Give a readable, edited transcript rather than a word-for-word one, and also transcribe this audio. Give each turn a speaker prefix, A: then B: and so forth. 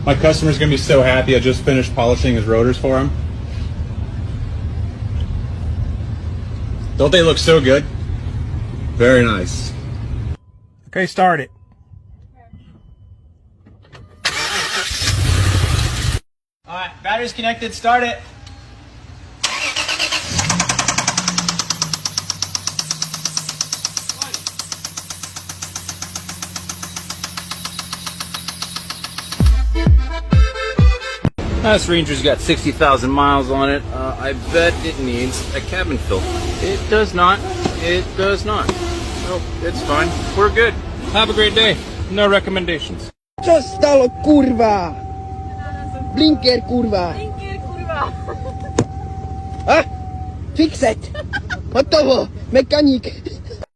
A: My customer's gonna be so happy I just finished polishing his rotors for him. Don't they look so good? Very nice.
B: Okay, start it.
C: Alright, battery's connected, start it.
D: This Ranger's got 60,000 miles on it. I bet it needs a cabin filter. It does not. It does not. Nope, it's fine. We're good. Have a great day. No recommendations.
E: Co stalo, kurwa? Blinker, kurwa.
F: Blinker, kurwa.
E: A? Fix it. Hotovo. Mechanik.